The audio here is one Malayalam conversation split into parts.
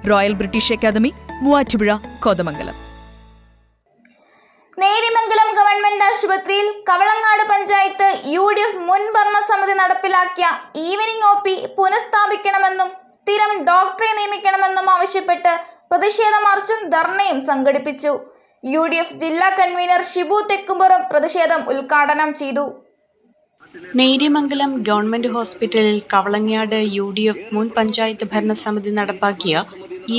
Royal British Academy, Muvattupuzha, Kothamangalam. Neriyamangalam government ആശുപത്രിയിൽ കവളങ്ങാട് പഞ്ചായത്ത് UDF മുൻ ഭരണസമിതി നടപ്പിലാക്കിയ ഈവനിംഗ് OP പുനഃസ്ഥാപിക്കണമെന്നും സ്ഥിരം ഡോക്ടറെ നിയമിക്കണമെന്നും ആവശ്യപ്പെട്ട് പ്രതിഷേധ മാർച്ചും ധർണയും സംഘടിപ്പിച്ചു. UDF ജില്ലാ കൺവീനർ ഷിബു തെക്കുംപുറം പ്രതിഷേധം ഉദ്ഘാടനം ചെയ്തു. നേര്യമംഗലം ഗവൺമെന്റ് ഹോസ്പിറ്റലിൽ കവളങ്ങാട് UDF മുൻ പഞ്ചായത്ത് ഭരണസമിതി നടപ്പാക്കിയ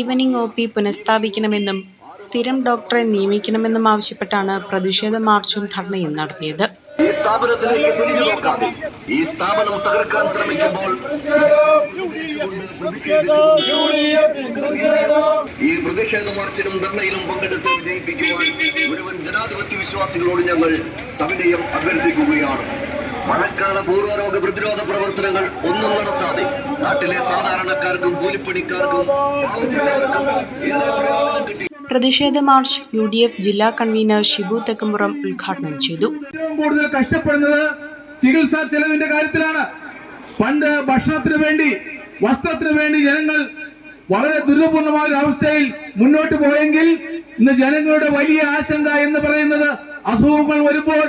ഈവനിംഗ് OP പുനഃസ്ഥാപിക്കണമെന്നും സ്ഥിരം ഡോക്ടറെ നിയമിക്കണമെന്നും ആവശ്യപ്പെട്ടാണ് പ്രതിഷേധ മാർച്ചും ധർണയും നടത്തിയത്. ഈ സ്ഥാപനത്തിലേക്ക് തിരിഞ്ഞു നോക്കാതെ ഈ സ്ഥാപനം തകർക്കാൻ ശ്രമിക്കുമ്പോൾ ഈ പ്രതിഷേധ മാർച്ചിലും ധർണയിലും പങ്കെടുത്ത് വിജയിപ്പിക്കുവാൻ മുഴുവൻ ജനാധിപത്യ വിശ്വാസികളോട് ഞങ്ങൾ സവിനയം അഭ്യർത്ഥിക്കുകയാണ്. മഴക്കാല പൂർവ്വരോഗ പ്രതിരോധ പ്രവർത്തനങ്ങൾ ഒന്നും നടത്താതെ നാട്ടിലെ സാധാരണക്കാർക്കും കൂലിപ്പണിക്കാർക്കും പ്രതിഷേധ മാർച്ച് UDF ജില്ലാ കൺവീനർ ഷിബു തെക്കുംപുറം ഉദ്ഘാടനം ചെയ്തു. ഏറ്റവും കൂടുതൽ കഷ്ടപ്പെടുന്നത് ചികിത്സാ ചെലവിന്റെ കാര്യത്തിലാണ്. പണ്ട് ഭക്ഷണത്തിന് വേണ്ടി, വസ്ത്രത്തിന് വേണ്ടി ജനങ്ങൾ വളരെ ദുരിതപൂർണമായ ഒരു അവസ്ഥയിൽ മുന്നോട്ട് പോയെങ്കിൽ ഇന്ന് ജനങ്ങളുടെ വലിയ ആശങ്ക എന്ന് പറയുന്നത് അസുഖങ്ങൾ വരുമ്പോൾ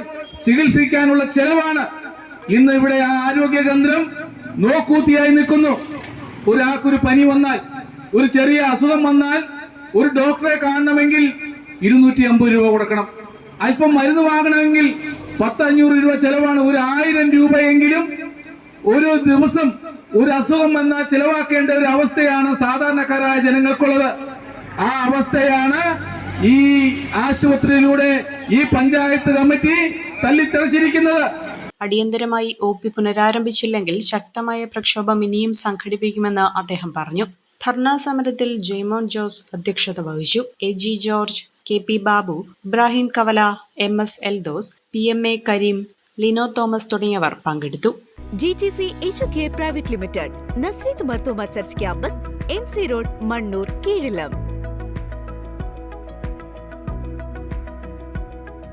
ചികിത്സിക്കാനുള്ള ചെലവാണ്. ഇന്ന് ഇവിടെ ആ ആരോഗ്യ കേന്ദ്രം നോക്കൂത്തിയായി നിൽക്കുന്നു. ഒരാൾക്കൊരു പനി വന്നാൽ, ഒരു ചെറിയ അസുഖം വന്നാൽ ഒരു ഡോക്ടറെ കാണണമെങ്കിൽ 250 രൂപ കൊടുക്കണം. അല്പം മരുന്ന് വാങ്ങണമെങ്കിൽ 100-500 രൂപ ചെലവാണ്. 1000 രൂപയെങ്കിലും ഒരു ദിവസം ഒരു അസുഖം വന്നാൽ ചെലവാക്കേണ്ട ഒരു അവസ്ഥയാണ് സാധാരണക്കാരായ ജനങ്ങൾക്കുള്ളത്. ആ അവസ്ഥയാണ് ഈ ആശുപത്രിയിലൂടെ ഈ പഞ്ചായത്ത് കമ്മിറ്റി തല്ലിത്തെറിച്ചിരിക്കുന്നത്. അടിയന്തരമായി OP പുനരാരംഭിച്ചില്ലെങ്കിൽ ശക്തമായ പ്രക്ഷോഭം ഇനിയും സംഘടിപ്പിക്കുമെന്ന് അദ്ദേഹം പറഞ്ഞു. ധർണാ സമരത്തിൽ ജെയ്മോൻ ജോസ് അധ്യക്ഷത വഹിച്ചു. AG George, KP Babu, Ibrahim Kavala, MS Eldhose, PMA Kareem, Lino Thomas തുടങ്ങിയവർ പങ്കെടുത്തു. GGC HOK private limited, Nazareth Marthoma church campus, MC road, Mannur, കീഴിലം.